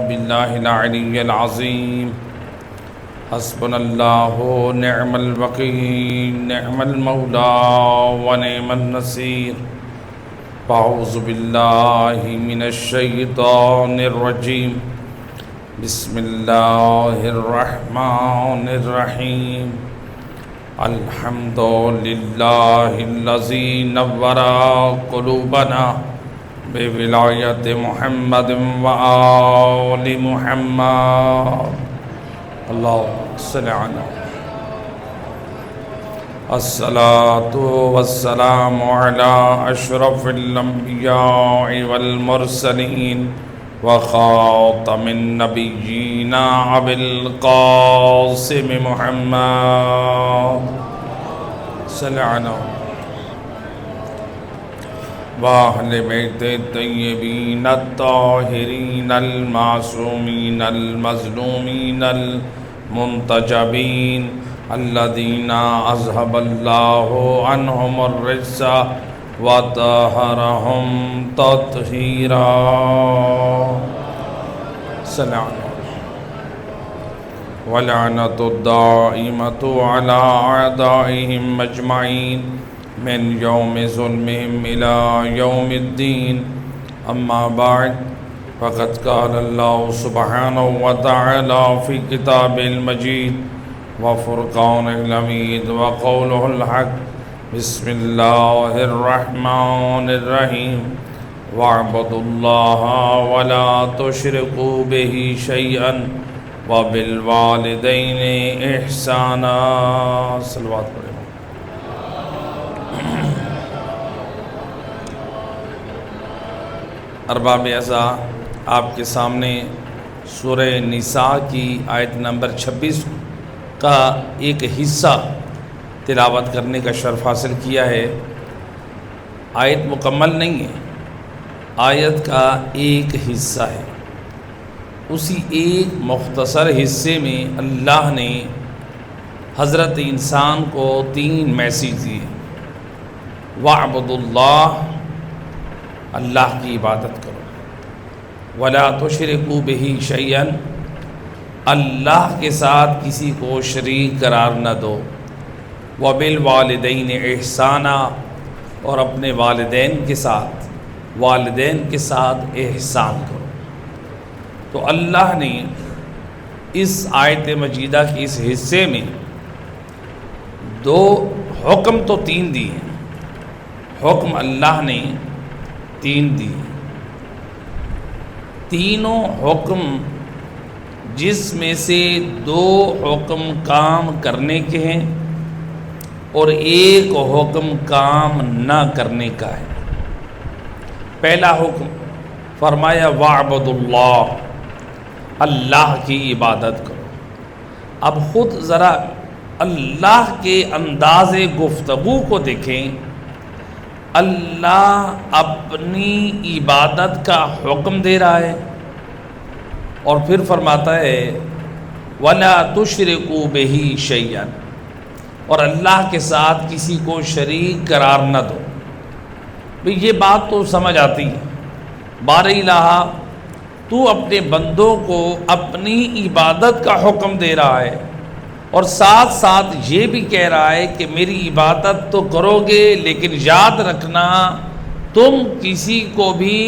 باللہ العلی العظیم حسبنا اللہ نعم الوکیل نعم المولا ونعم النصیر اعوذ باللہ من الشیطان الرجیم بسم اللہ الرحمن الرحیم الحمد للہ الذی نور قلوبنا بولایت محمد و آل محمد اللہم صل علی الصلاة والسلام علی اشرف الانبیاء والمرسلین وخاتم النبیین ابی القاسم محمد صلی علی وَأَهْلِ بَيْتِ الطَّيِّبِينَ الطَّاهِرِينَ الْمَعْصُومِينَ الْمَظْلُومِينَ الْمُنْتَجَبِينَ الَّذِينَ أَذْهَبَ اللَّهُ عَنْهُمُ الرِّجْسَ وَطَهَّرَهُمْ تَطْهِيرًا سلام وَلَعْنَةُ الدَّائِمَةُ عَلَىٰ أَعْدَائِهِمْ أَجْمَعِينَ من یوم ظلمهم الى یوم الدین اما بعد فقد قال اللہ سبحانہ وتعالی فی کتاب المجید وفرقان الحمید وقولہ الحق بسم اللہ الرحمن الرحیم واعبدوا اللہ ولا تشرکوا به شیئا وبالوالدین احسانا صلوات پڑھیں ارباب اعزاء آپ کے سامنے سورہ نساء کی آیت نمبر 26 کا ایک حصہ تلاوت کرنے کا شرف حاصل کیا ہے۔ آیت مکمل نہیں ہے، آیت کا ایک حصہ ہے۔ اسی ایک مختصر حصے میں اللہ نے حضرت انسان کو 3 میسیج دیے۔ وَاعْبُدُوا اللَّهَ، اللہ کی عبادت کرو، وَلَا تُشْرِكُوا بِهِ شَيْئًا، اللہ کے ساتھ کسی کو شریک قرار نہ دو، وَبِالْوَالِدَيْنِ احسانا، اور اپنے والدین کے ساتھ احسان کرو۔ تو اللہ نے اس آیت مجیدہ کی اس حصے میں 2 حکم تو 3 دیے ہیں، حکم اللہ نے 3 دیے، تینوں حکم جس میں سے 2 حکم کام کرنے کے ہیں اور 1 حکم کام نہ کرنے کا ہے۔ پہلا حکم فرمایا وَاعْبُدُوا اللَّهَ، اللہ کی عبادت کرو۔ اب خود ذرا اللہ کے انداز گفتگو کو دیکھیں، اللہ اپنی عبادت کا حکم دے رہا ہے اور پھر فرماتا ہے وَلَا تُشْرِكُوا بِهِ شَيْئًا، اور اللہ کے ساتھ کسی کو شریک قرار نہ دو۔ بھئی یہ بات تو سمجھ آتی ہے، بار الہ تو اپنے بندوں کو اپنی عبادت کا حکم دے رہا ہے اور ساتھ ساتھ یہ بھی کہہ رہا ہے کہ میری عبادت تو کرو گے لیکن یاد رکھنا تم کسی کو بھی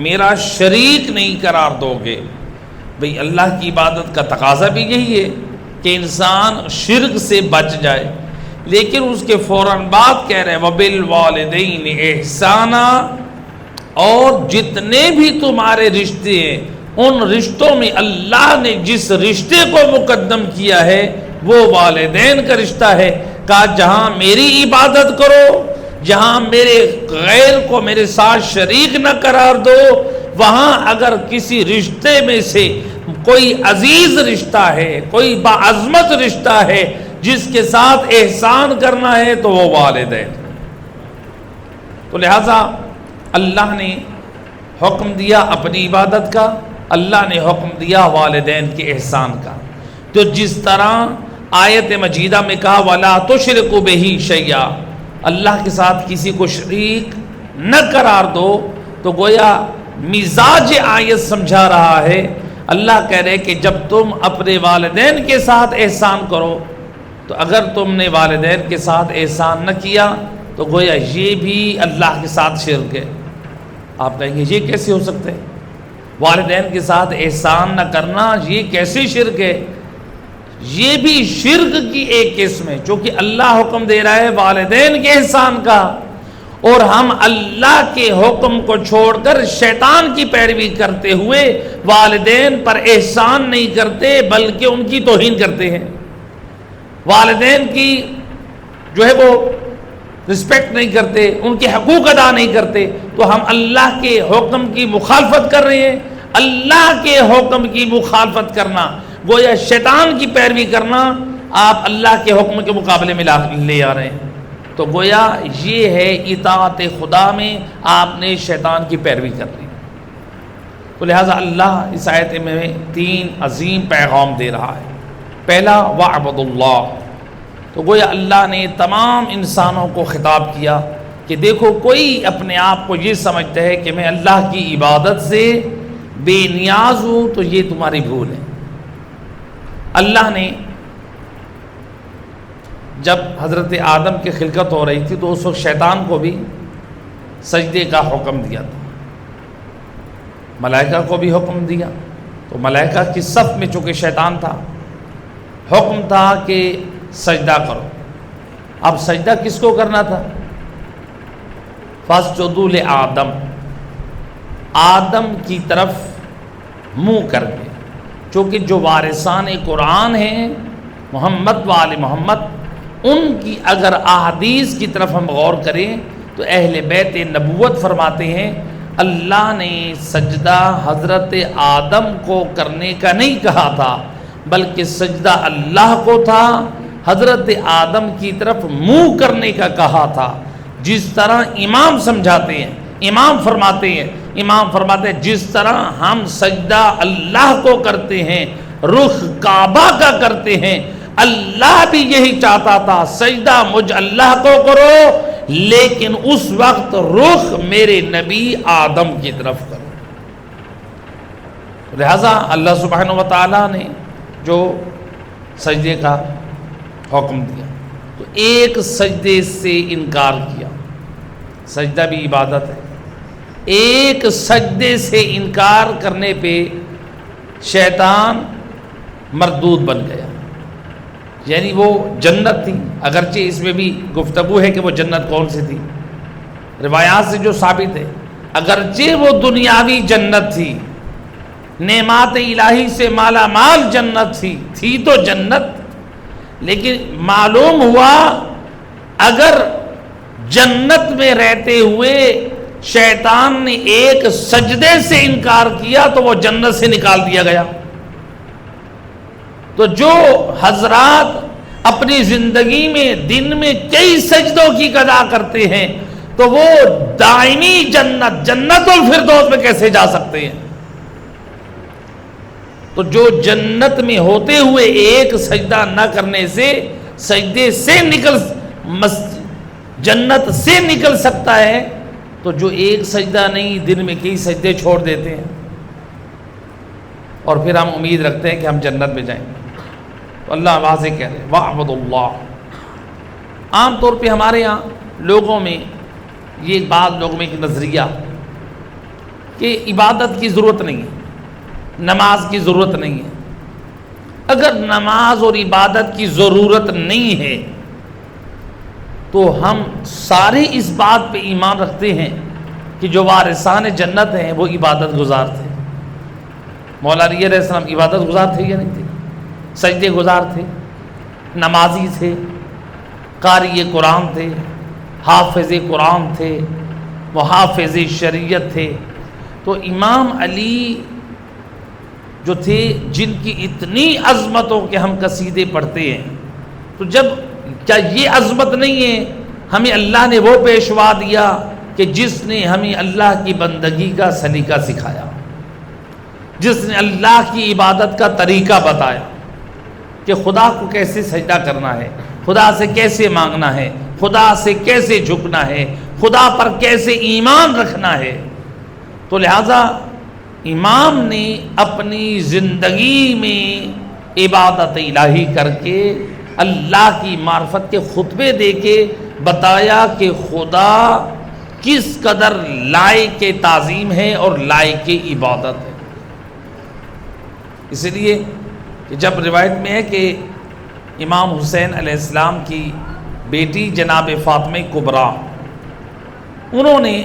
میرا شریک نہیں قرار دو گے۔ بھئی اللہ کی عبادت کا تقاضا بھی یہی ہے کہ انسان شرک سے بچ جائے، لیکن اس کے فوراً بعد کہہ رہے ہیں وَبِالْوَالِدَيْنِ احسانا، اور جتنے بھی تمہارے رشتے ہیں ان رشتوں میں اللہ نے جس رشتے کو مقدم کیا ہے وہ والدین کا رشتہ ہے۔ کہا جہاں میری عبادت کرو، جہاں میرے غیر کو میرے ساتھ شریک نہ قرار دو، وہاں اگر کسی رشتے میں سے کوئی عزیز رشتہ ہے، کوئی باعظمت رشتہ ہے جس کے ساتھ احسان کرنا ہے تو وہ والدین۔ تو لہٰذا اللہ نے حکم دیا اپنی عبادت کا، اللہ نے حکم دیا والدین کے احسان کا۔ تو جس طرح آیت مجیدہ میں کہا وَلَا تُشْرِكُوا بِهِ شَيْئًا، اللہ کے ساتھ کسی کو شریک نہ قرار دو، تو گویا مزاج آیت سمجھا رہا ہے اللہ کہہ رہے کہ جب تم اپنے والدین کے ساتھ احسان کرو تو اگر تم نے والدین کے ساتھ احسان نہ کیا تو گویا یہ بھی اللہ کے ساتھ شرک ہے۔ آپ کہیں گے یہ کیسے ہو سکتا ہے؟ والدین کے ساتھ احسان نہ کرنا یہ کیسے شرک ہے؟ یہ بھی شرک کی ایک قسم ہے، چونکہ اللہ حکم دے رہا ہے والدین کے احسان کا، اور ہم اللہ کے حکم کو چھوڑ کر شیطان کی پیروی کرتے ہوئے والدین پر احسان نہیں کرتے بلکہ ان کی توہین کرتے ہیں، والدین کی جو ہے وہ رسپیکٹ نہیں کرتے، ان کے حقوق ادا نہیں کرتے، تو ہم اللہ کے حکم کی مخالفت کر رہے ہیں۔ اللہ کے حکم کی مخالفت کرنا گویا شیطان کی پیروی کرنا، آپ اللہ کے حکم کے مقابلے میں لے آ رہے ہیں، تو گویا یہ ہے اطاعت خدا میں آپ نے شیطان کی پیروی کر لی۔ تو لہٰذا اللہ اس آیت میں 3 عظیم پیغام دے رہا ہے۔ پہلا وَاعْبُدُوا اللَّهَ، تو گویا اللہ نے تمام انسانوں کو خطاب کیا کہ دیکھو کوئی اپنے آپ کو یہ سمجھتا ہے کہ میں اللہ کی عبادت سے بے نیاز ہوں تو یہ تمہاری بھول ہے۔ اللہ نے جب حضرت آدم کی خلقت ہو رہی تھی تو اس وقت شیطان کو بھی سجدے کا حکم دیا تھا، ملائکہ کو بھی حکم دیا، تو ملائکہ کی صف میں چونکہ شیطان تھا، حکم تھا کہ سجدہ کرو۔ اب سجدہ کس کو کرنا تھا؟ فَاسْجُدُوا لِآدَمَ، آدم کی طرف منہ کر کے، چونکہ جو وارثان قرآن ہیں محمد و آل محمد، ان کی اگر احادیث کی طرف ہم غور کریں تو اہل بیت نبوت فرماتے ہیں اللہ نے سجدہ حضرت آدم کو کرنے کا نہیں کہا تھا بلکہ سجدہ اللہ کو تھا، حضرت آدم کی طرف منہ کرنے کا کہا تھا۔ جس طرح امام سمجھاتے ہیں، امام فرماتے ہیں جس طرح ہم سجدہ اللہ کو کرتے ہیں، رخ کعبہ کا کرتے ہیں، اللہ بھی یہی چاہتا تھا سجدہ مجھ اللہ کو کرو، لیکن اس وقت رخ میرے نبی آدم کی طرف کرو۔ لہذا اللہ سبحانہ و تعالیٰ نے جو سجدے کا حکم دیا تو ایک سجدے سے انکار کیا، سجدہ بھی عبادت ہے، ایک سجدے سے انکار کرنے پہ شیطان مردود بن گیا، یعنی وہ جنت تھی، اگرچہ اس میں بھی گفتگو ہے کہ وہ جنت کون سی تھی، روایات سے جو ثابت ہے اگرچہ وہ دنیاوی جنت تھی، نعمات الہی سے مالا مال جنت تھی تو جنت، لیکن معلوم ہوا اگر جنت میں رہتے ہوئے شیطان نے ایک سجدے سے انکار کیا تو وہ جنت سے نکال دیا گیا۔ تو جو حضرات اپنی زندگی میں دن میں کئی سجدوں کی قضا کرتے ہیں تو وہ دائمی جنت الفردوس میں کیسے جا سکتے ہیں؟ تو جو جنت میں ہوتے ہوئے ایک سجدہ نہ کرنے سے سجدے سے جنت سے نکل سکتا ہے، تو جو ایک سجدہ نہیں دن میں کئی سجدے چھوڑ دیتے ہیں اور پھر ہم امید رکھتے ہیں کہ ہم جنت میں جائیں گے۔ تو اللہ واضح کہہ رہے ہیں وَاعْبُدُوا اللَّهَ۔ عام طور پہ ہمارے ہاں لوگوں میں یہ بعض لوگوں میں ایک نظریہ کہ عبادت کی ضرورت نہیں ہے، نماز کی ضرورت نہیں ہے۔ اگر نماز اور عبادت کی ضرورت نہیں ہے تو ہم سارے اس بات پہ ایمان رکھتے ہیں کہ جو وارثان جنت ہیں وہ عبادت گزار تھے۔ مولا علی علیہ السلام عبادت گزار تھے یا نہیں تھے؟ سجدے گزار تھے، نمازی تھے، قاری قرآن تھے، حافظ قرآن تھے، محافظ شریعت تھے۔ تو امام علی جو تھے جن کی اتنی عظمتوں کے ہم قصیدے پڑھتے ہیں، تو جب کیا یہ عظمت نہیں ہے؟ ہمیں اللہ نے وہ پیشوا دیا کہ جس نے ہمیں اللہ کی بندگی کا سلیقہ سکھایا، جس نے اللہ کی عبادت کا طریقہ بتایا کہ خدا کو کیسے سجدہ کرنا ہے، خدا سے کیسے مانگنا ہے، خدا سے کیسے جھکنا ہے، خدا پر کیسے ایمان رکھنا ہے۔ تو لہذا امام نے اپنی زندگی میں عبادت الہی کر کے اللہ کی معرفت کے خطبے دے کے بتایا کہ خدا کس قدر لائق تعظیم ہے اور لائق عبادت ہے۔ اس لیے کہ جب روایت میں ہے کہ امام حسین علیہ السلام کی بیٹی جناب فاطمہ کبریٰ، انہوں نے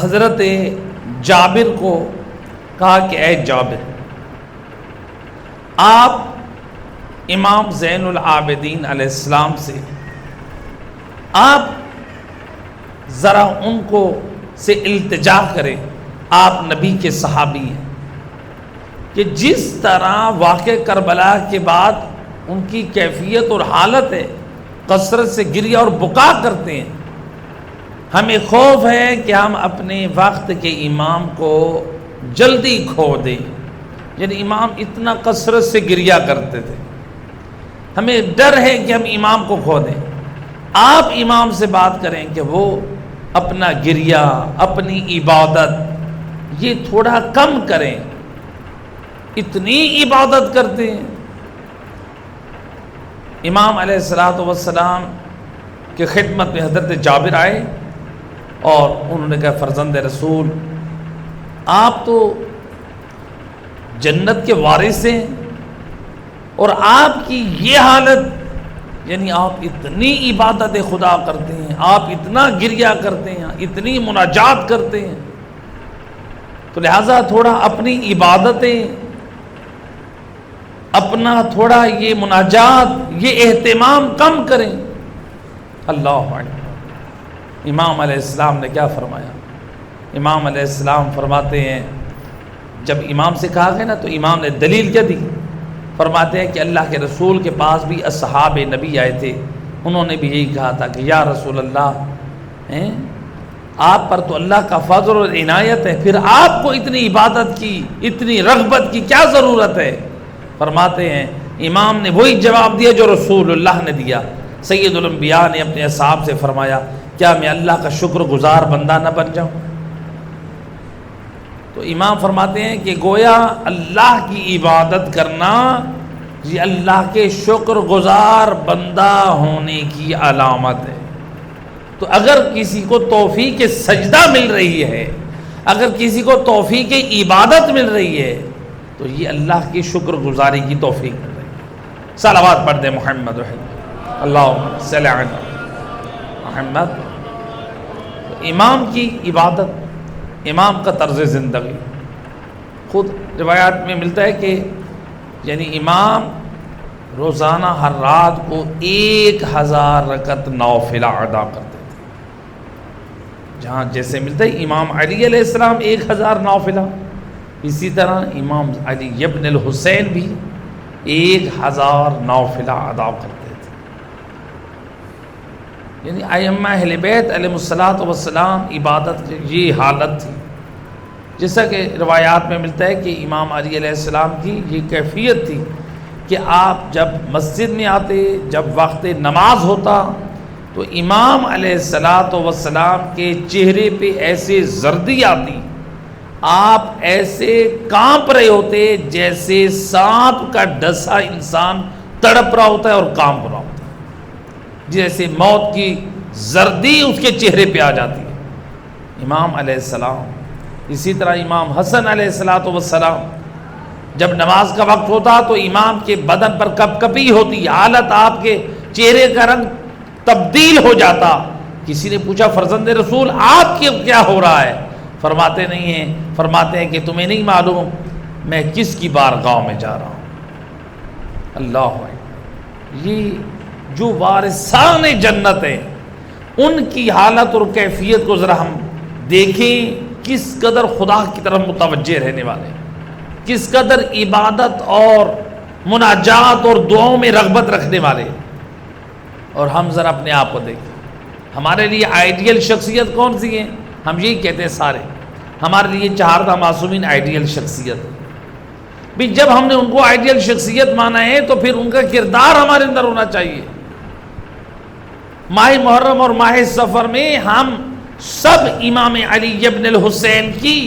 حضرت جابر کو کہا کہ اے جابر، آپ امام زین العابدین علیہ السلام سے آپ ذرا ان کو سے التجا کریں، آپ نبی کے صحابی ہیں، کہ جس طرح واقع کربلا کے بعد ان کی کیفیت اور حالت ہے، کثرت سے گریہ اور بکا کرتے ہیں، ہمیں خوف ہے کہ ہم اپنے وقت کے امام کو جلدی کھو دیں۔ یعنی امام اتنا کثرت سے گریہ کرتے تھے، ہمیں ڈر ہے کہ ہم امام کو کھو دیں۔ آپ امام سے بات کریں کہ وہ اپنا گریہ، اپنی عبادت یہ تھوڑا کم کریں، اتنی عبادت کرتے ہیں۔ امام علیہ السلام کی خدمت میں حضرت جابر آئے اور انہوں نے کہا فرزند رسول، آپ تو جنت کے وارث ہیں اور آپ کی یہ حالت، یعنی آپ اتنی عبادت خدا کرتے ہیں، آپ اتنا گریہ کرتے ہیں، اتنی مناجات کرتے ہیں، تو لہٰذا تھوڑا اپنی عبادتیں، اپنا تھوڑا یہ مناجات، یہ اہتمام کم کریں۔ اللہ اکبر۔ امام علیہ السلام نے کیا فرمایا؟ امام علیہ السلام فرماتے ہیں، جب امام سے کہا گیا نا تو امام نے دلیل کیا دی؟ فرماتے ہیں کہ اللہ کے رسول کے پاس بھی اصحاب نبی آئے تھے، انہوں نے بھی یہی کہا تھا کہ یا رسول اللہ، آپ پر تو اللہ کا فضل اور عنایت ہے، پھر آپ کو اتنی عبادت کی، اتنی رغبت کی کیا ضرورت ہے؟ فرماتے ہیں امام نے وہی جواب دیا جو رسول اللہ نے دیا۔ سید الانبیاء نے اپنے اصحاب سے فرمایا، کیا میں اللہ کا شکر گزار بندہ نہ بن جاؤں؟ تو امام فرماتے ہیں کہ گویا اللہ کی عبادت کرنا یہ اللہ کے شکر گزار بندہ ہونے کی علامت ہے۔ تو اگر کسی کو توفیق سجدہ مل رہی ہے، اگر کسی کو توفیق عبادت مل رہی ہے، تو یہ اللہ کی شکر گزاری کی توفیق مل رہی ہے۔ صلوات پڑھ دیں محمد رحمۃ اللہم صلی علی محمد۔ امام کی عبادت، امام کا طرز زندگی، خود روایات میں ملتا ہے کہ یعنی امام روزانہ ہر رات کو 1000 رکعت نوافلہ ادا کرتے تھے۔ جہاں جیسے ملتا ہے امام علی علیہ السلام 1000 نوافلہ، اسی طرح امام علی ابن الحسین بھی 1000 نوافلہ ادا کرتے تھے۔ یعنی ائمہ اہل بیت علیہ السلام عبادت کی یہ حالت تھی، جیسا کہ روایات میں ملتا ہے کہ امام علی علیہ السلام کی یہ کیفیت تھی کہ آپ جب مسجد میں آتے، جب وقت نماز ہوتا تو امام علیہ السلام کے چہرے پہ ایسے زردی آتی، آپ ایسے کانپ رہے ہوتے جیسے سانپ کا ڈسا انسان تڑپ رہا ہوتا ہے اور کانپ رہا ہوتا ہے، جیسے موت کی زردی اس کے چہرے پہ آ جاتی ہے امام علیہ السلام۔ اسی طرح امام حسن علیہ السلام جب نماز کا وقت ہوتا تو امام کے بدن پر کپ کپی ہوتی، حالت آپ کے چہرے کا رنگ تبدیل ہو جاتا۔ کسی نے پوچھا فرزند رسول آپ کے کیا ہو رہا ہے؟ فرماتے نہیں ہیں، فرماتے ہیں کہ تمہیں نہیں معلوم میں کس کی بارگاہ میں جا رہا ہوں۔ اللہ اکبر۔ یہ جو وارثان جنت ہیں ان کی حالت اور کیفیت کو ذرا ہم دیکھیں، کس قدر خدا کی طرف متوجہ رہنے والے، کس قدر عبادت اور مناجات اور دعاؤں میں رغبت رکھنے والے۔ اور ہم ذرا اپنے آپ کو دیکھیں، ہمارے لیے آئیڈیل شخصیت کون سی ہے؟ ہم یہی کہتے ہیں سارے، ہمارے لیے چہاردہ معصومین آئیڈیل شخصیت بھی۔ جب ہم نے ان کو آئیڈیل شخصیت مانا ہے تو پھر ان کا کردار ہمارے اندر ہونا چاہیے۔ ماہ محرم اور ماہ سفر میں ہم سب امام علی ابن الحسین کی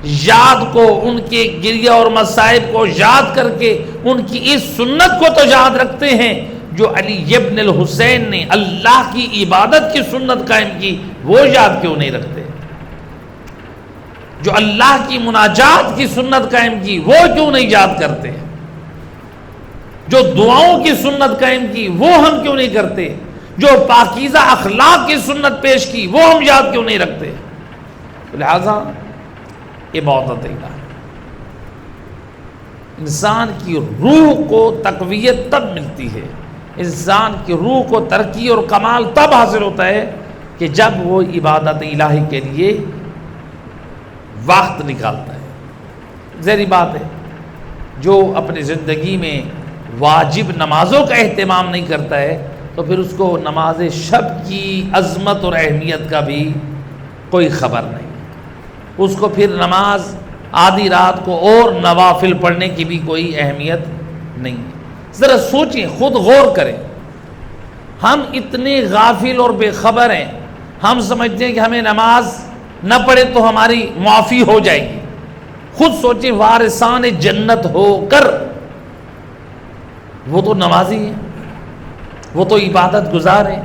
یاد کو، ان کے گریہ اور مصائب کو یاد کر کے ان کی اس سنت کو تو یاد رکھتے ہیں جو علی ابن الحسین نے اللہ کی عبادت کی سنت قائم کی، وہ یاد کیوں نہیں رکھتے؟ جو اللہ کی مناجات کی سنت قائم کی وہ کیوں نہیں یاد کرتے؟ جو دعاؤں کی سنت قائم کی وہ ہم کیوں نہیں کرتے؟ جو پاکیزہ اخلاق کی سنت پیش کی وہ ہم یاد کیوں نہیں رکھتے؟ لہذا عبادت الہ انسان کی روح کو تقویت تب ملتی ہے، انسان کی روح کو ترقی اور کمال تب حاصل ہوتا ہے کہ جب وہ عبادت الہی کے لیے وقت نکالتا ہے۔ ظاہری بات ہے جو اپنی زندگی میں واجب نمازوں کا اہتمام نہیں کرتا ہے تو پھر اس کو نماز شب کی عظمت اور اہمیت کا بھی کوئی خبر نہیں، اس کو پھر نماز آدھی رات کو اور نوافل پڑھنے کی بھی کوئی اہمیت نہیں۔ ذرا سوچیں، خود غور کریں، ہم اتنے غافل اور بے خبر ہیں، ہم سمجھتے ہیں کہ ہمیں نماز نہ پڑھے تو ہماری معافی ہو جائے گی۔ خود سوچیں، وارثان جنت ہو کر وہ تو نمازی ہیں، وہ تو عبادت گزار ہیں،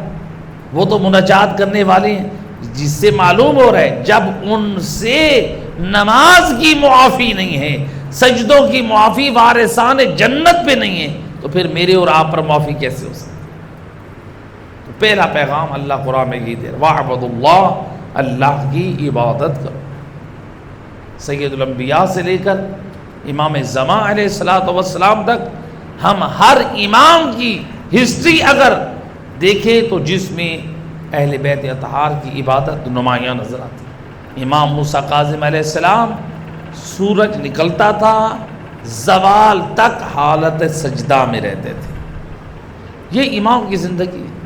وہ تو مناجات کرنے والے ہیں، جس سے معلوم ہو رہا ہے جب ان سے نماز کی معافی نہیں ہے، سجدوں کی معافی وارثان جنت پہ نہیں ہے، تو پھر میرے اور آپ پر معافی کیسے ہو سکتی؟ تو پہلا پیغام اللہ قرآن میں یہ دے رہا ہے، وَاعْبُدُوا اللَّهَ، اللہ کی عبادت کرو۔ سید الانبیاء سے لے کر امام زمان علیہ السلام تک ہم ہر امام کی ہسٹری اگر دیکھیں تو جس میں اہل بیت اطہار کی عبادت نمایاں نظر آتی ہے۔ امام موسیٰ کاظم علیہ السلام سورج نکلتا تھا زوال تک حالت سجدہ میں رہتے تھے، یہ امام کی زندگی ہے۔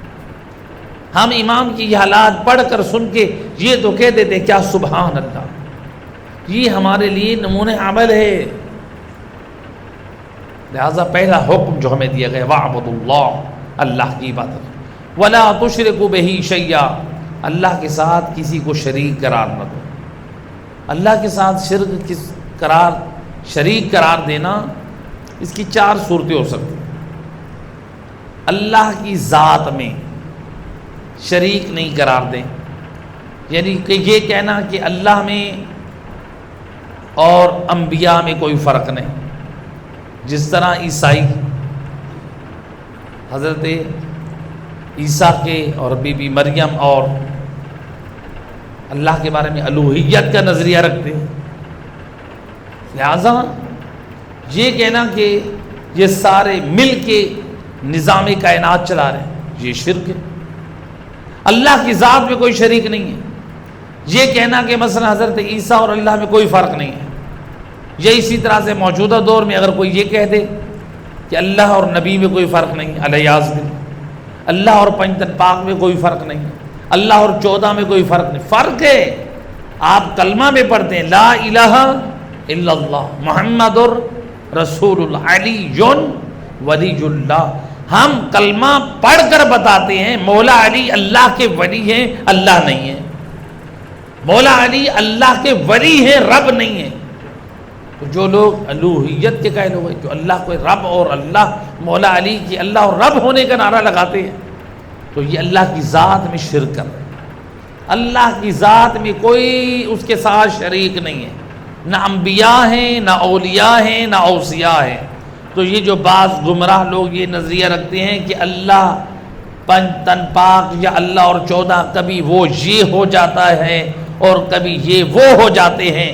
ہم امام کی یہ حالات پڑھ کر سن کے یہ تو کہہ دیتے کیا سبحان اللہ، یہ ہمارے لیے نمونہ عمل ہے۔ لہذا پہلا حکم جو ہمیں دیا گیا وَاعْبُدُوا اللَّهَ، اللہ کی عبادت، وَلَا تُشْرِكُوا بِهِ شَيْئًا، اللہ کے ساتھ کسی کو شریک قرار نہ دو۔ اللہ کے ساتھ شریک قرار دینا، اس کی چار صورتیں ہو سکتی ہیں۔ اللہ کی ذات میں شریک نہیں قرار دیں، یعنی کہ یہ کہنا کہ اللہ میں اور انبیاء میں کوئی فرق نہیں، جس طرح عیسائی حضرت عیسیٰ کے اور بی بی مریم اور اللہ کے بارے میں الوہیت کا نظریہ رکھتے ہیں۔ لہذا یہ کہنا کہ یہ سارے مل کے نظام کائنات چلا رہے ہیں، یہ شرک ہے۔ اللہ کی ذات میں کوئی شریک نہیں ہے، یہ کہنا کہ مثلا حضرت عیسیٰ اور اللہ میں کوئی فرق نہیں ہے۔ یہ اسی طرح سے موجودہ دور میں اگر کوئی یہ کہہ دے کہ اللہ اور نبی میں کوئی فرق نہیں، الیاذ باللہ، اللہ اور پنجتن پاک میں کوئی فرق نہیں، اللہ اور 14 میں کوئی فرق نہیں۔ فرق ہے، آپ کلمہ میں پڑھتے ہیں لا الہ الا اللہ محمد رسول اللہ علی ولی اللہ، ہم کلمہ پڑھ کر بتاتے ہیں مولا علی اللہ کے ولی ہیں، اللہ نہیں ہے۔ مولا علی اللہ کے ولی ہیں، رب نہیں ہے۔ تو جو لوگ الوہیت کے قائل ہوئے، جو اللہ کو رب اور اللہ مولا علی کی اللہ اور رب ہونے کا نعرہ لگاتے ہیں، تو یہ اللہ کی ذات میں شرک کر رہے ہیں۔ اللہ کی ذات میں کوئی اس کے ساتھ شریک نہیں ہے، نہ انبیاء ہیں، نہ اولیاء ہیں، نہ اوصیاء ہیں۔ تو یہ جو بعض گمراہ لوگ یہ نظریہ رکھتے ہیں کہ اللہ پنج تن پاک یا اللہ اور 14 کبھی وہ یہ ہو جاتا ہے اور کبھی یہ وہ ہو جاتے ہیں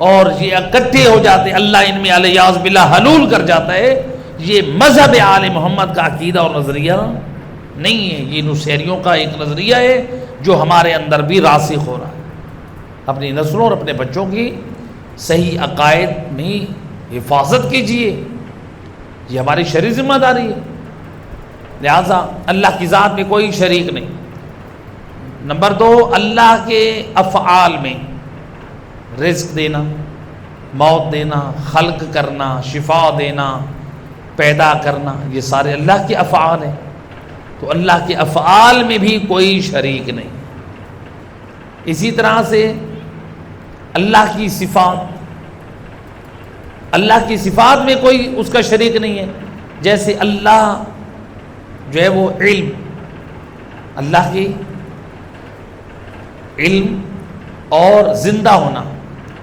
اور یہ اکٹھے ہو جاتے ہیں، اللہ ان میں الیاذ باللہ حلول کر جاتا ہے، یہ مذہب آل محمد کا عقیدہ اور نظریہ نہیں ہے، یہ نصیریوں کا ایک نظریہ ہے جو ہمارے اندر بھی راسخ ہو رہا ہے۔ اپنی نسلوں اور اپنے بچوں کی صحیح عقائد میں حفاظت کیجیے، یہ ہماری شرعی ذمہ داری ہے۔ لہذا اللہ کی ذات میں کوئی شریک نہیں۔ نمبر 2، اللہ کے افعال میں رزق دینا، موت دینا، خلق کرنا، شفا دینا، پیدا کرنا، یہ سارے اللہ کے افعال ہیں۔ تو اللہ کے افعال میں بھی کوئی شریک نہیں۔ اسی طرح سے اللہ کی صفات اللہ کی صفات میں کوئی اس کا شریک نہیں ہے. جیسے اللہ جو ہے وہ علم، اللہ کی علم اور زندہ ہونا،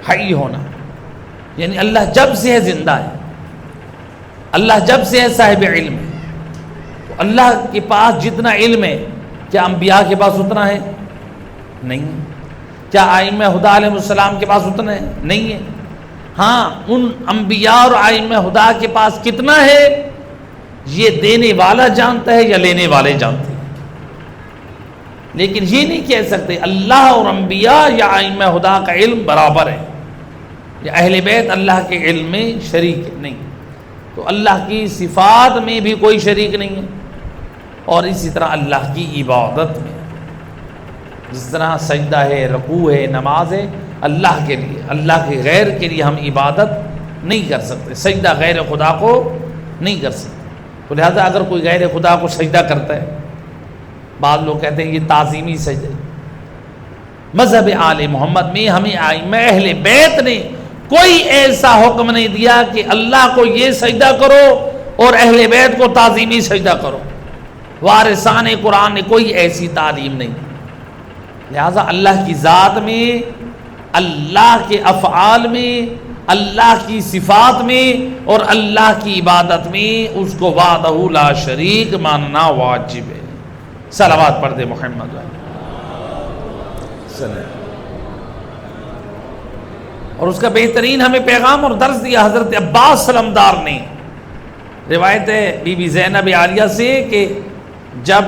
حی ہونا، یعنی اللہ جب سے ہے زندہ ہے، اللہ جب سے ہے صاحب علم ہے. تو اللہ کے پاس جتنا علم ہے کیا انبیاء کے پاس اتنا ہے؟ نہیں. کیا ائمہ خدا علیہ السلام کے پاس اتنا ہے؟ نہیں ہے. ہاں ان انبیاء اور ائمہ خدا کے پاس کتنا ہے یہ دینے والا جانتا ہے یا لینے والے جانتے ہیں. لیکن یہ نہیں کہہ سکتے اللہ اور انبیاء یا ائمہ خدا کا علم برابر ہے یا اہل بیت اللہ کے علم میں شریک نہیں. تو اللہ کی صفات میں بھی کوئی شریک نہیں ہے. اور اسی طرح اللہ کی عبادت میں جس طرح سجدہ ہے، رکوع ہے، نماز ہے، اللہ کے لیے، اللہ کے غیر کے لیے ہم عبادت نہیں کر سکتے. سجدہ غیر خدا کو نہیں کر سکتے. تو لہذا اگر کوئی غیر خدا کو سجدہ کرتا ہے، بعض لوگ کہتے ہیں یہ تعظیمی سجدہ. مذہب آل محمد میں ہمیں ائمہ اہل بیت نے کوئی ایسا حکم نہیں دیا کہ اللہ کو یہ سجدہ کرو اور اہل بیت کو تعظیمی سجدہ کرو. وارثان قرآن نے کوئی ایسی تعلیم نہیں. لہذا اللہ کی ذات میں، اللہ کے افعال میں، اللہ کی صفات میں اور اللہ کی عبادت میں اس کو وحدہ لا شریک ماننا واجب ہے. صلوات پڑھ دے محمد اور اس کا بہترین ہمیں پیغام اور درس دیا حضرت عباس سلمدار نے. روایت ہے بی بی زینب عالیہ سے کہ جب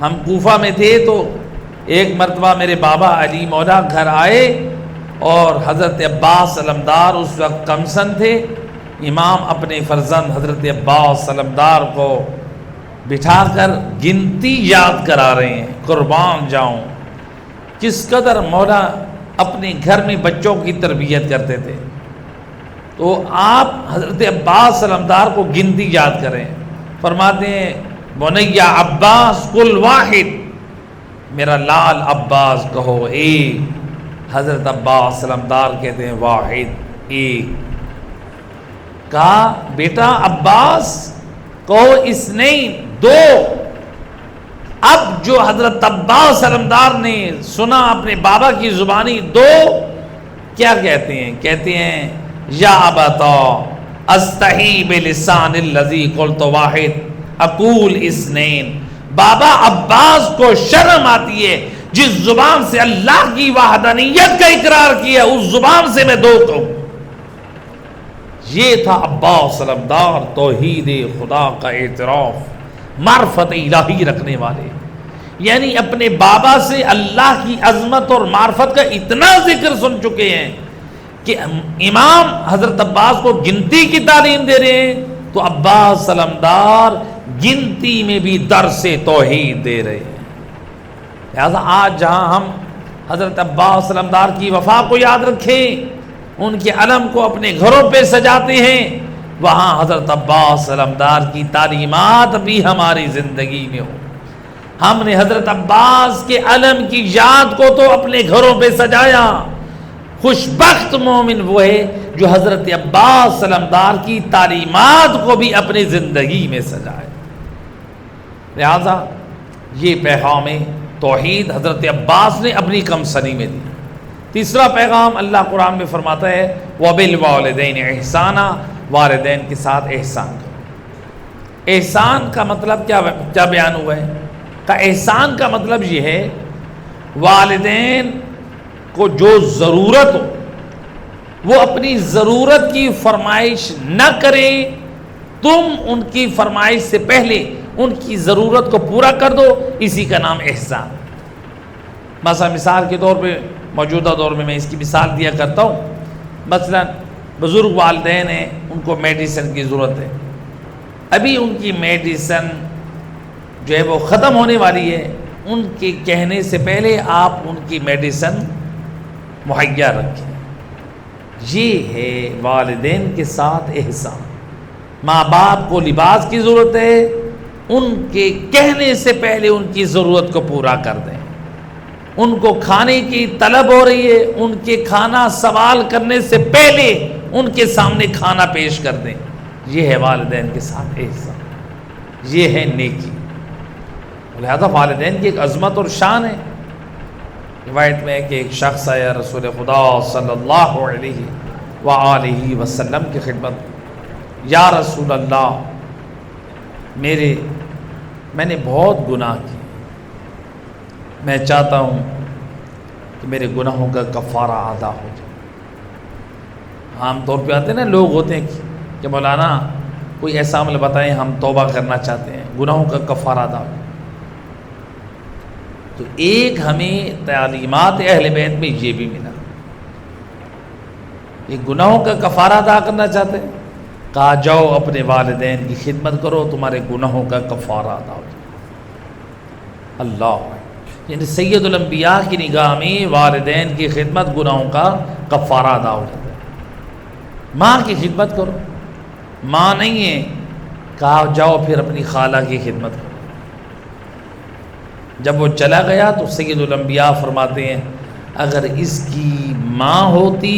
ہم کوفہ میں تھے تو ایک مرتبہ میرے بابا علی مولا گھر آئے اور حضرت عباس سلمدار اس وقت کمسن تھے. امام اپنے فرزند حضرت عباس سلمدار کو بٹھا کر گنتی یاد کرا رہے ہیں. قربان جاؤں کس قدر مولا اپنے گھر میں بچوں کی تربیت کرتے تھے. تو آپ حضرت عباس سلمدار کو گنتی یاد کریں. فرماتے ہیں بنیا عباس کل واحد، میرا لال عباس کہو ایک. حضرت عباس سلمدار کہتے ہیں واحد، ایک. کہا بیٹا عباس کہو اثنین، دو. اب جو حضرت عباس سلمدار نے سنا اپنے بابا کی زبانی دو، کیا کہتے ہیں؟ کہتے ہیں یا ابتا استحی بلسان الذی قلت واحد اقول اثنین. بابا عباس کو شرم آتی ہے جس زبان سے اللہ کی وحدانیت کا اقرار کیا اس زبان سے میں دو کہوں. یہ تھا عباس سلمدار، توحید خدا کا اعتراف، معرفت الہی رکھنے والے. یعنی اپنے بابا سے اللہ کی عظمت اور معرفت کا اتنا ذکر سن چکے ہیں کہ امام حضرت عباس کو گنتی کی تعلیم دے رہے ہیں تو عباس سلمدار گنتی میں بھی درس توحید دے رہے ہیں. لہذا آج جہاں ہم حضرت عباس سلمدار کی وفا کو یاد رکھیں، ان کے علم کو اپنے گھروں پہ سجاتے ہیں، وہاں حضرت عباس سلمدار کی تعلیمات بھی ہماری زندگی میں ہو. ہم نے حضرت عباس کے علم کی یاد کو تو اپنے گھروں پہ سجایا. خوش بخت مومن وہ ہے جو حضرت عباس سلمدار کی تعلیمات کو بھی اپنی زندگی میں سجائے. لہذا یہ پیغام توحید حضرت عباس نے اپنی کم سنی میں دی. تیسرا پیغام اللہ قرآن میں فرماتا ہے وَبِالْوَالِدَيْنِ احسانا، والدین کے ساتھ احسان کرو. احسان کا مطلب کیا بیان ہوا ہے؟ کہ احسان کا مطلب یہ ہے والدین کو جو ضرورت ہو وہ اپنی ضرورت کی فرمائش نہ کریں، تم ان کی فرمائش سے پہلے ان کی ضرورت کو پورا کر دو، اسی کا نام احسان. مثال کے طور پہ موجودہ دور میں اس کی مثال دیا کرتا ہوں. مثلا بزرگ والدین ہیں، ان کو میڈیسن کی ضرورت ہے، ابھی ان کی میڈیسن جو ہے وہ ختم ہونے والی ہے، ان کے کہنے سے پہلے آپ ان کی میڈیسن مہیا رکھیں. یہ ہے والدین کے ساتھ احسان. ماں باپ کو لباس کی ضرورت ہے، ان کے کہنے سے پہلے ان کی ضرورت کو پورا کر دیں. ان کو کھانے کی طلب ہو رہی ہے، ان کے کھانا سوال کرنے سے پہلے ان کے سامنے کھانا پیش کر دیں، یہ ہے والدین کے ساتھ احسان، یہ ہے نیکی۔ لہذا والدین کی ایک عظمت اور شان ہے۔ روایت میں ہے کہ ایک شخص آیا رسول خدا صلی اللہ علیہ وآلہ وسلم کی خدمت، یا رسول اللہ میں نے بہت گناہ کیے، میں چاہتا ہوں کہ میرے گناہوں کا کفارہ ادا ہو جائے۔ عام طور پہ آتے ہیں نا لوگ ہوتے ہیں کہ مولانا کوئی ایسا عمل بتائیں، ہم توبہ کرنا چاہتے ہیں، گناہوں کا کفارہ ادا ہو۔ تو ایک ہمیں تعلیمات اہل بیت میں یہ بھی ملا، یہ گناہوں کا کفارہ ادا کرنا چاہتے ہیں، کہا جاؤ اپنے والدین کی خدمت کرو، تمہارے گناہوں کا کفارہ ادا ہو جائے۔ اللہ، یعنی سید الانبیاء کی نگاہ میں والدین کی خدمت گناہوں کا کفارہ ادا ہو جاتا ہے۔ ماں کی خدمت کرو، ماں نہیں ہے، کہا جاؤ پھر اپنی خالہ کی خدمت کرو۔ جب وہ چلا گیا تو سید الانبیاء فرماتے ہیں اگر اس کی ماں ہوتی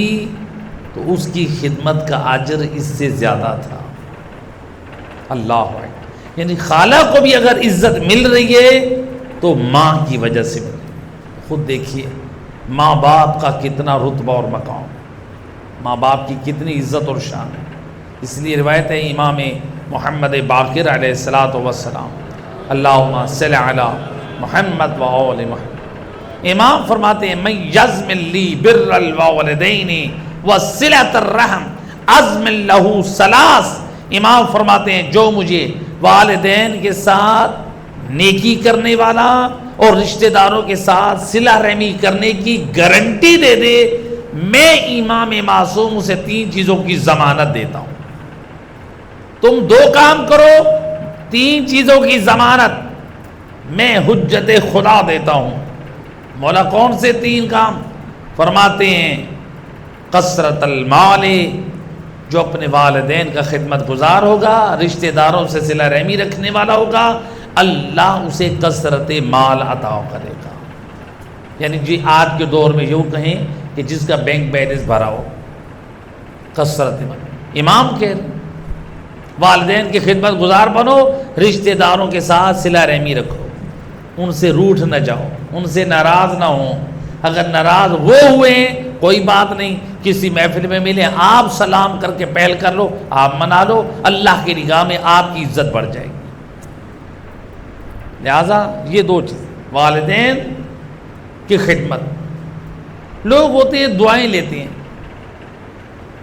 تو اس کی خدمت کا اجر اس سے زیادہ تھا۔ اللہ، یعنی خالہ کو بھی اگر عزت مل رہی ہے تو ماں کی وجہ سے مل رہی ہے۔ خود دیکھیے ماں باپ کا کتنا رتبہ اور مقام، ماں باپ کی کتنی عزت اور شان ہے۔ اس لیے روایت ہے امام محمد باقر علیہ الصلوۃ والسلام، اللہم صل علی محمد و آل محمد، امام فرماتے ہیں من یضمن لی بر الوالدین وصلۃ الرحم ازمن لہ ثلاث، امام فرماتے ہیں جو مجھے والدین کے ساتھ نیکی کرنے والا اور رشتہ داروں کے ساتھ صلہ رحمی کرنے کی گارنٹی دے دے، میں امام معصوم اسے 3 چیزوں کی ضمانت دیتا ہوں۔ تم 2 کام کرو، 3 چیزوں کی ضمانت میں حجت خدا دیتا ہوں۔ مولا کون سے 3 کام؟ فرماتے ہیں کثرت المال، جو اپنے والدین کا خدمت گزار ہوگا، رشتہ داروں سے صلہ رحمی رکھنے والا ہوگا، اللہ اسے کثرت مال عطا کرے گا۔ یعنی جی آج کے دور میں یوں کہیں کہ جس کا بینک بیلنس بھرا ہو، کثرت مال۔ امام کہہ رہے والدین کی خدمت گزار بنو، رشتہ داروں کے ساتھ صلہ رحمی رکھو، ان سے روٹھ نہ جاؤ، ان سے ناراض نہ ہوں۔ اگر ناراض وہ ہوئے ہیں کوئی بات نہیں، کسی محفل میں ملے آپ سلام کر کے پہل کر لو، آپ منا لو، اللہ کی نگاہ میں آپ کی عزت بڑھ جائے گی۔ لہذا یہ 2 چیزیں، والدین کی خدمت۔ لوگ ہوتے ہیں دعائیں لیتے ہیں،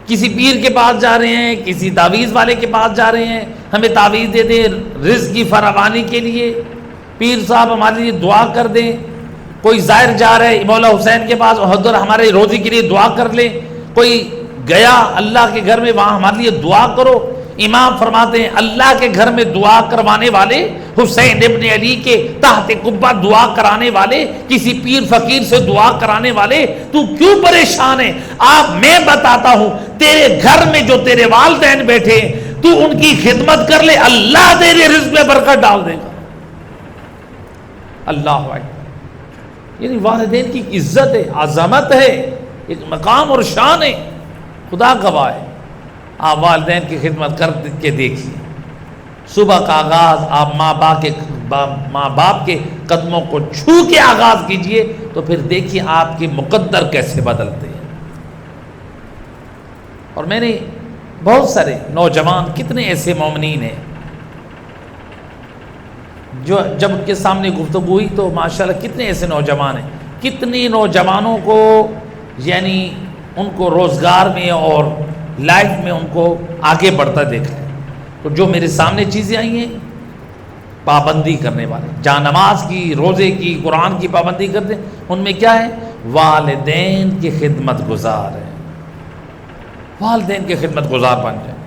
کسی پیر کے پاس جا رہے ہیں، کسی تعویذ والے کے پاس جا رہے ہیں، ہمیں تعویذ دے دیں رزق کی فراوانی کے لیے، پیر صاحب ہمارے لیے دعا کر دیں۔ کوئی زائر جا رہا ہے مولا حسین کے پاس، حضور ہمارے روزی کے لیے دعا کر لیں۔ کوئی گیا اللہ کے گھر میں، وہاں ہمارے لیے دعا کرو۔ امام فرماتے ہیں اللہ کے گھر میں دعا کروانے والے، حسین ابن علی کے تحت قبہ دعا کرانے والے، کسی پیر فقیر سے دعا کرانے والے، تو کیوں پریشان ہے؟ میں بتاتا ہوں تیرے گھر میں جو تیرے والدین بیٹھے تو ان کی خدمت کر لے، اللہ تیرے رزق میں برکت ڈال دے گا۔ اللہ اکبر، یعنی والدین کی عزت ہے، عظمت ہے، ایک مقام اور شان ہے۔ خدا گواہ ہے، آپ والدین کی خدمت کر کے دیکھیے۔ صبح کا آغاز آپ ماں باپ کے قدموں کو چھو کے آغاز کیجئے تو پھر دیکھیے آپ کے مقدر کیسے بدلتے ہیں۔ اور میں نے بہت سارے نوجوان، کتنے ایسے مومنین ہیں جو جب ان کے سامنے گفتگو ہوئی تو ماشاءاللہ کتنے ایسے نوجوان ہیں، کتنے نوجوانوں کو یعنی ان کو روزگار میں اور لائف میں ان کو آگے بڑھتا دیکھا ہے۔ تو جو میرے سامنے چیزیں آئی ہیں، پابندی کرنے والے، جہاں نماز کی، روزے کی، قرآن کی پابندی کرتے ہیں، ان میں کیا ہے؟ والدین کی خدمت گزار ہے، والدین کی خدمت گزار بن جائے،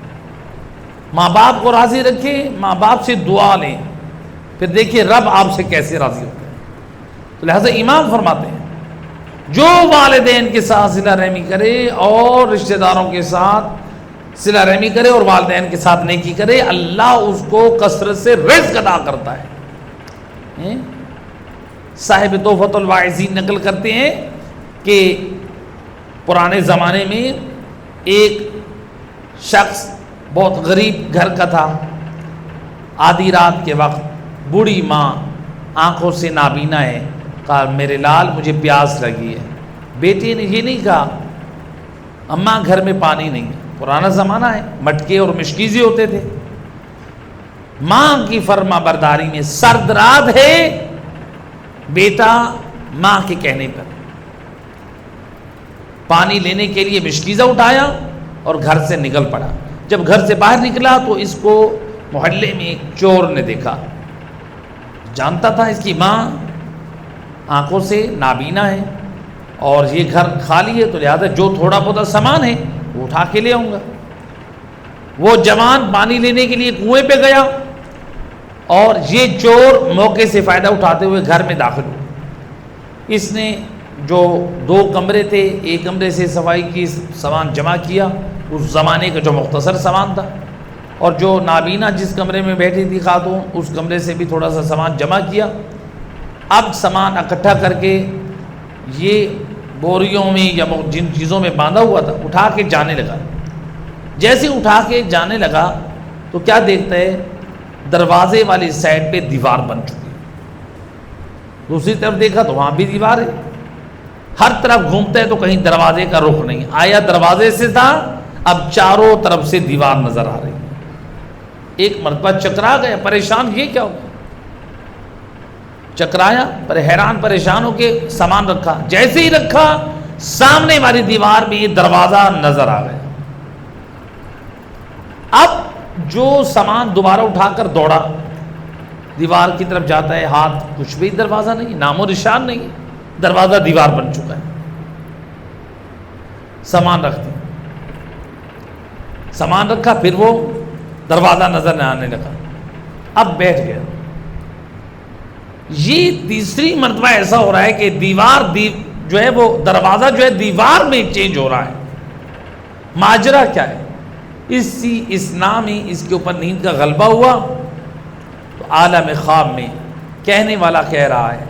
ماں باپ کو راضی رکھیں، ماں باپ سے دعا لیں، پھر دیکھیے رب آپ سے کیسے راضی ہوتا ہے۔ تو لہذا امام فرماتے ہیں جو والدین کے ساتھ صلہ رحمی کرے اور رشتہ داروں کے ساتھ صلہ رحمی کرے اور والدین کے ساتھ نیکی کرے، اللہ اس کو کثرت سے رزق عطا کرتا ہے۔ صاحب تحفۃ الواعظین نقل کرتے ہیں کہ پرانے زمانے میں ایک شخص بہت غریب گھر کا تھا. آدھی رات کے وقت بوڑھی ماں آنکھوں سے نابینا ہے، کہا میرے لال مجھے پیاس لگی ہے. بیٹے نے یہ نہیں کہا اماں گھر میں پانی نہیں ہے، پرانا زمانہ ہے، مٹکے اور مشکیزے ہوتے تھے. ماں کی فرما برداری میں سردرات ہے بیٹا ماں کے کہنے پر پانی لینے کے لیے مشکیزہ اٹھایا اور گھر سے نکل پڑا. جب گھر سے باہر نکلا تو اس کو محلے میں ایک چور نے دیکھا. جانتا تھا اس کی ماں آنکھوں سے نابینا ہے اور یہ گھر خالی ہے، تو لہٰذا جو تھوڑا بہت سامان ہے وہ اٹھا کے لے آؤں گا. وہ جوان پانی لینے کے لیے کنویں پہ گیا اور یہ چور موقع سے فائدہ اٹھاتے ہوئے گھر میں داخل ہوا. اس نے جو 2 کمرے تھے، ایک کمرے سے صفائی کی سامان جمع کیا، اس زمانے کا جو مختصر سامان تھا، اور جو نابینا جس کمرے میں بیٹھی تھی خاتون اس کمرے سے بھی تھوڑا سا سامان جمع کیا. اب سامان اکٹھا کر کے یہ بوریوں میں یا جن چیزوں میں باندھا ہوا تھا اٹھا کے جانے لگا. جیسے اٹھا کے جانے لگا تو کیا دیکھتا ہے، دروازے والی سائڈ پہ دیوار بن چکی ہے. دوسری طرف دیکھا تو وہاں بھی دیوار ہے. ہر طرف گھومتا ہے تو کہیں دروازے کا رخ نہیں. آیا دروازے سے تھا، اب چاروں طرف سے دیوار نظر آ رہی ہے. ایک مرتبہ چکرا گیا، پریشان، یہ کیا ہو گیا؟ چکرایا، پر حیران پریشان ہو کے سامان رکھا. جیسے ہی رکھا سامنے والی دیوار میں یہ دروازہ نظر آ گیا. اب جو سامان دوبارہ اٹھا کر دوڑا، دیوار کی طرف جاتا ہے، ہاتھ کچھ بھی دروازہ نہیں، نام و نشان نہیں، دروازہ دیوار بن چکا ہے. سامان رکھ دیا، سامان رکھا، پھر وہ دروازہ نظر نہ آنے لگا. اب بیٹھ گیا. یہ تیسری مرتبہ ایسا ہو رہا ہے کہ دیوار جو ہے وہ دروازہ جو ہے دیوار میں چینج ہو رہا ہے. ماجرا کیا ہے؟ اسی اسنا میں اس کے اوپر نیند کا غلبہ ہوا تو عالم خواب میں کہنے والا کہہ رہا ہے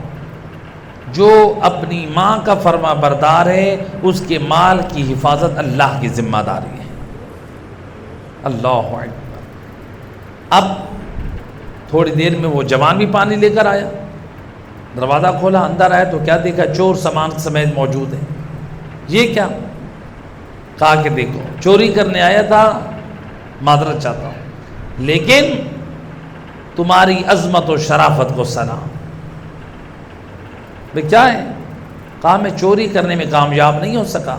جو اپنی ماں کا فرما بردار ہے اس کے مال کی حفاظت اللہ کی ذمہ داری ہے. اللہ اکبر. اب تھوڑی دیر میں وہ جوان بھی پانی لے کر آیا. دروازہ کھولا، اندر آیا تو کیا دیکھا؟ چور سامان سمیت موجود ہے. یہ کیا؟ کہا کہ دیکھو چوری کرنے آیا تھا، معذرت چاہتا ہوں، لیکن تمہاری عظمت و شرافت کو سلام. بھئی کیا ہے؟ کہا میں چوری کرنے میں کامیاب نہیں ہو سکا.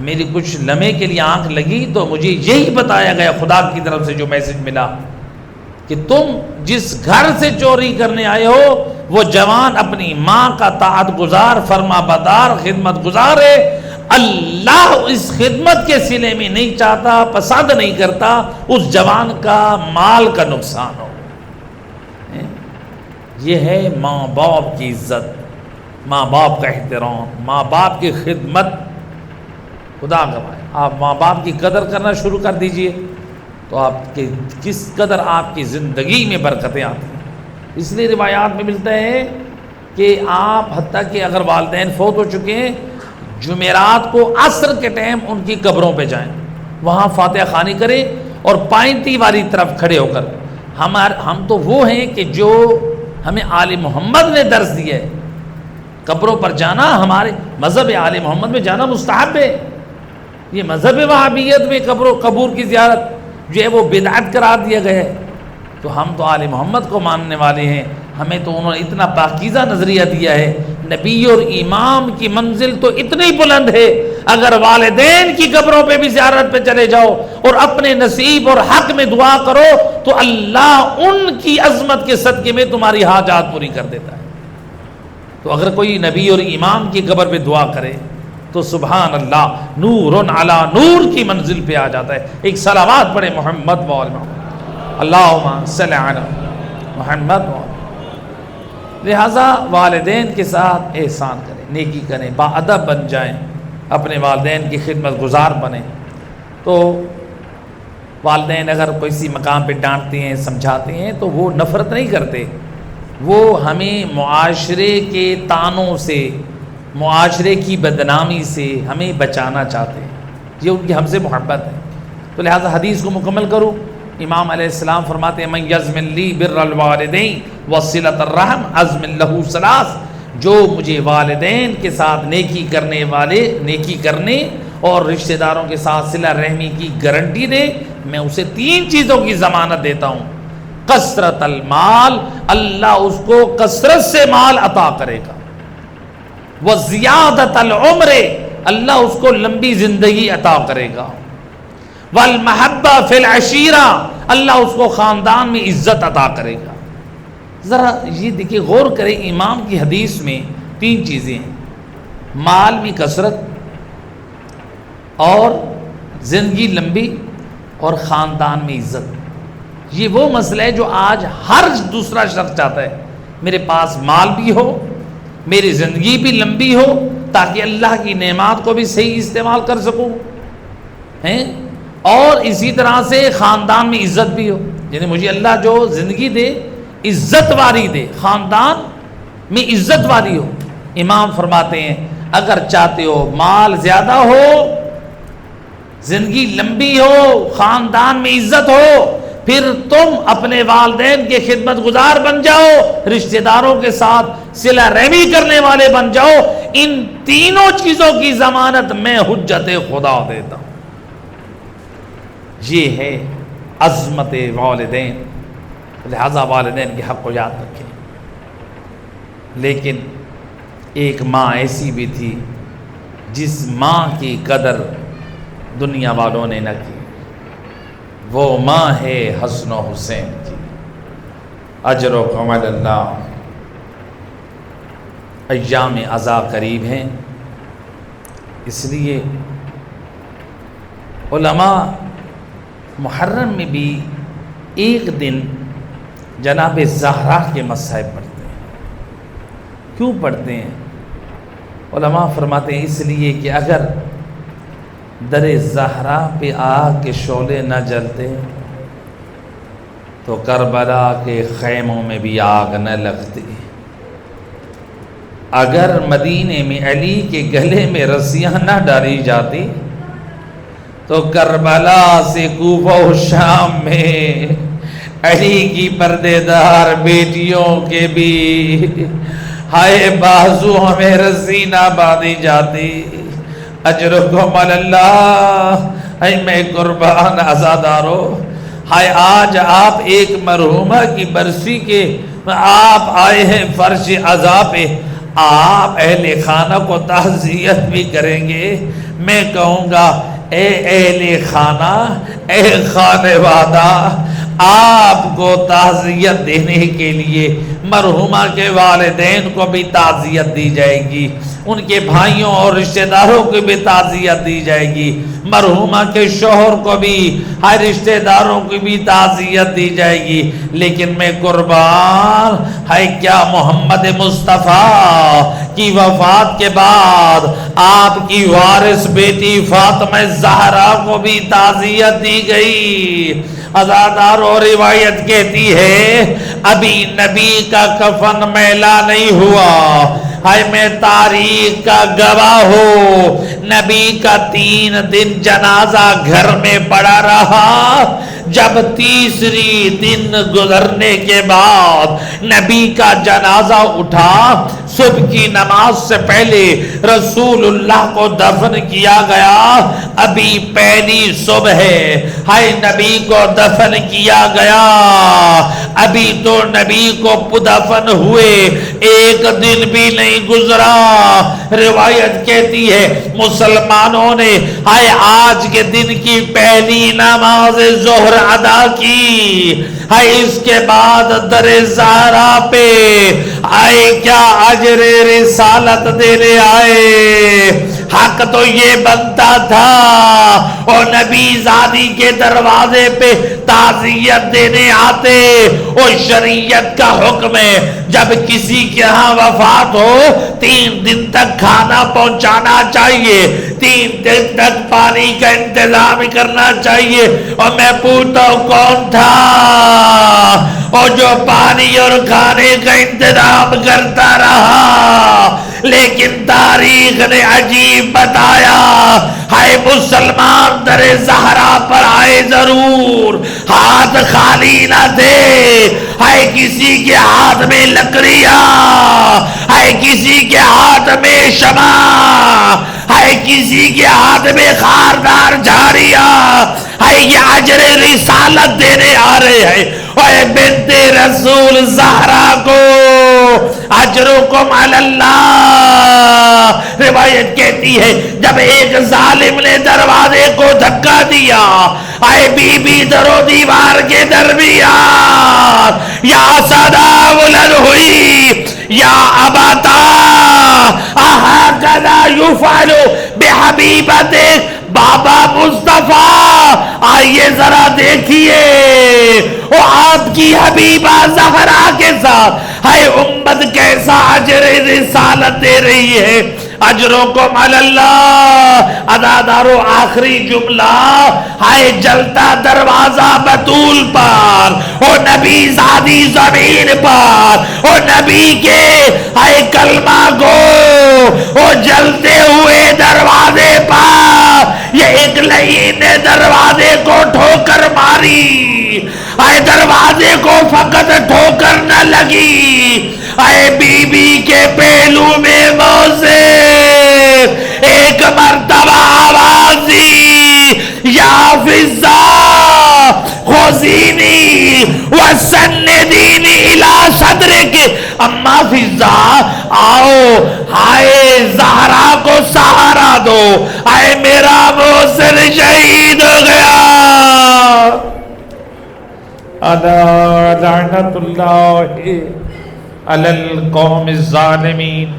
میری کچھ لمحے کے لیے آنکھ لگی تو مجھے یہی بتایا گیا خدا کی طرف سے جو میسج ملا کہ تم جس گھر سے چوری کرنے آئے ہو وہ جوان اپنی ماں کا طاعت گزار، فرما بردار، خدمت گزار ہے. اللہ اس خدمت کے صلے میں نہیں چاہتا، پسند نہیں کرتا اس جوان کا مال کا نقصان ہو. یہ ہے ماں باپ کی عزت، ماں باپ کا احترام، ماں باپ کی خدمت. خدا گوائے آپ ماں باپ کی قدر کرنا شروع کر دیجئے تو آپ کے کس قدر آپ کی زندگی میں برکتیں آتی ہیں. اس لیے روایات میں ملتا ہے کہ آپ حتیٰ کہ اگر والدین فوت ہو چکے ہیں جمعرات کو عصر کے ٹائم ان کی قبروں پہ جائیں، وہاں فاتحہ خوانی کریں اور پائنتی والی طرف کھڑے ہو کر. ہم تو وہ ہیں کہ جو ہمیں آل محمد نے درس دیا ہے. قبروں پر جانا ہمارے مذہب آل محمد میں جانا مستحب ہے. یہ مذہب وہابیت میں قبور کی زیارت جو ہے وہ بدعت قرار دیا گیا ہے. تو ہم تو آل محمد کو ماننے والے ہیں. ہمیں تو انہوں نے اتنا پاکیزہ نظریہ دیا ہے. نبی اور امام کی منزل تو اتنی بلند ہے، اگر والدین کی قبروں پہ بھی زیارت پہ چلے جاؤ اور اپنے نصیب اور حق میں دعا کرو تو اللہ ان کی عظمت کے صدقے میں تمہاری حاجات پوری کر دیتا ہے. تو اگر کوئی نبی اور امام کی قبر پہ دعا کرے تو سبحان اللہ نور علی نور کی منزل پہ آ جاتا ہے. ایک صلوات پڑھے محمد و محمد، اللہم صلی علی محمد و. لہٰذا والدین کے ساتھ احسان کریں، نیکی کریں، باادب بن جائیں، اپنے والدین کی خدمت گزار بنیں. تو والدین اگر کسی مقام پہ ڈانٹتے ہیں، سمجھاتے ہیں تو وہ نفرت نہیں کرتے، وہ ہمیں معاشرے کے طعنوں سے، معاشرے کی بدنامی سے ہمیں بچانا چاہتے ہیں. یہ ان کی ہم سے محبت ہے. تو لہٰذا حدیث کو مکمل کرو. امام علیہ السلام فرماتے ہیں من یضمن لی بر الوالدین وصلۃ الرحم اضمن لہ ثلاث، جو مجھے والدین کے ساتھ نیکی کرنے اور رشتہ داروں کے ساتھ صلہ رحمی کی گارنٹی دے، میں اسے 3 چیزوں کی ضمانت دیتا ہوں. کثرت المال، اللہ اس کو کثرت سے مال عطا کرے گا. وزیادت العمر، اللہ اس کو لمبی زندگی عطا کرے گا. والمحبہ فی العشیرہ، اللہ اس کو خاندان میں عزت عطا کرے گا. ذرا یہ دیکھیں، غور کریں، امام کی حدیث میں 3 چیزیں ہیں: مال میں کثرت، اور زندگی لمبی، اور خاندان میں عزت. یہ وہ مسئلہ ہے جو آج ہر دوسرا شخص چاہتا ہے، میرے پاس مال بھی ہو، میری زندگی بھی لمبی ہو، تاکہ اللہ کی نعمات کو بھی صحیح استعمال کر سکوں، اور اسی طرح سے خاندان میں عزت بھی ہو. یعنی مجھے اللہ جو زندگی دے عزت والی دے، خاندان میں عزت والی ہو. امام فرماتے ہیں اگر چاہتے ہو مال زیادہ ہو، زندگی لمبی ہو، خاندان میں عزت ہو، پھر تم اپنے والدین کے خدمت گزار بن جاؤ، رشتہ داروں کے ساتھ صلہ رحمی کرنے والے بن جاؤ. ان 3 چیزوں کی ضمانت میں حجت خدا دیتا ہوں. یہ ہے عظمت والدین. لہذا والدین کے حق کو یاد رکھیں. لیکن ایک ماں ایسی بھی تھی جس ماں کی قدر دنیا والوں نے نہ کی. وہ ماں ہے حسن و حسین کی. اجر و کمال اللہ. ایام عزا قریب ہیں، اس لیے علماء محرم میں بھی ایک دن جناب زہرا کے مصائب پڑھتے ہیں. کیوں پڑھتے ہیں؟ علماء فرماتے ہیں اس لیے کہ اگر در زہرا پہ آگ کے شعلے نہ جلتے تو کربلا کے خیموں میں بھی آگ نہ لگتی. اگر مدینے میں علی کے گلے میں رسیاں نہ ڈالی جاتی تو کربلا سے کوفہ و شام میں علی کی پردے دار بیٹیوں کے بھی ہائے بازو ہمیں رسی نہ باندھی جاتی. اجرکم اللہ. اے میں قربان عزادارو، ہائے آج آپ ایک مرحومہ کی برسی کے آپ آئے ہیں فرش عزا پہ، آپ اہل خانہ کو تعزیت بھی کریں گے. میں کہوں گا اے اہل خانہ، اے خانوادہ، آپ کو تعزیت دینے کے لیے مرحومہ کے والدین کو بھی تعزیت دی جائے گی، ان کے بھائیوں اور رشتہ داروں کو بھی تعزیت دی جائے گی، مرحومہ کے شوہر کو بھی، ہر رشتہ داروں کو بھی تعزیت دی جائے گی. لیکن میں قربان، ہے کیا محمد مصطفیٰ کی وفات کے بعد آپ کی وارث بیٹی فاطمہ زہرا کو بھی تعزیت دی گئی. عزادار اور روایت کہتی ہے ابھی نبی کا کفن میلا نہیں ہوا. ہائے میں تاریخ کا گواہ ہوں، نبی کا 3 دن جنازہ گھر میں پڑا رہا. جب تیسری دن گزرنے کے بعد نبی کا جنازہ اٹھا، صبح کی نماز سے پہلے رسول اللہ کو دفن کیا گیا. ابھی پہلی صبح ہے، ہائے نبی کو دفن کیا گیا، ابھی تو نبی کو دفن ہوئے 1 دن بھی نہیں گزرا. روایت کہتی ہے مسلمانوں نے ہائے آج کے دن کی پہلی نماز ظہر ادا کی. ہائے اس کے بعد در زہرا پہ آئے کیا اجر رسالت دینے آئے. حق تو یہ بنتا تھا اور نبی زادی کے دروازے پہ تعزیت دینے آتے. اور شریعت کا حکم ہے جب کسی کے ہاں وفات ہو 3 دن تک کھانا پہنچانا چاہیے، 3 دن تک پانی کا انتظام کرنا چاہیے. اور میں پوچھتا ہوں کون تھا اور جو پانی اور کھانے کا انتظام کرتا رہا، لیکن تاریخ نے عجیب بتایا، ہائے مسلمان در زہرا پر آئے ضرور، ہاتھ خالی نہ تھے، ہائے کسی کے ہاتھ میں لکڑیاں، ہائے کسی کے ہاتھ میں شمع، ہائے کسی کے ہاتھ میں خاردار جھاڑیاں، ہائے یہ اجر رسالت دینے آ رہے ہیں۔ اے بنت رسول زہرا کو اجرکم علی اللہ، روایت کہتی ہے جب ایک ظالم نے دروازے کو دھکا دیا، اے بی بی در و دیوار کے درمیان یا صدا بلند ہوئی، یا ابتا اہکذا یفعل بحبیبت بابا مصطفیٰ، آئیے ذرا دیکھیے وہ آپ کی حبیبہ زہرا کے ساتھ ہے امت کیسا اجر رسالت دے رہی ہے۔ اجرکم علی اللہ، ادادارو آخری جملہ، ہائے جلتا دروازہ بطول پر، او نبی زادی زمین پر، او نبی کے ہائے کلمہ گو، او جلتے ہوئے دروازے پر، یہ ایک لعین نے دروازے کو ٹھوکر ماری، آئے دروازے کو فقط ٹھوکر نہ لگی، آئے بی بی کے پہلو میں موزے ایک مرتبہ آواز دی، یا فضہ خذینی وسندینی الی صدرک، اما فضہ آؤ، ہائے زہرا کو سہارا دو، آئے میرا موسر شہید ہو گیا۔ الا لعنت اللہ علی القوم الظالمین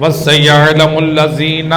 وسیعلم الذین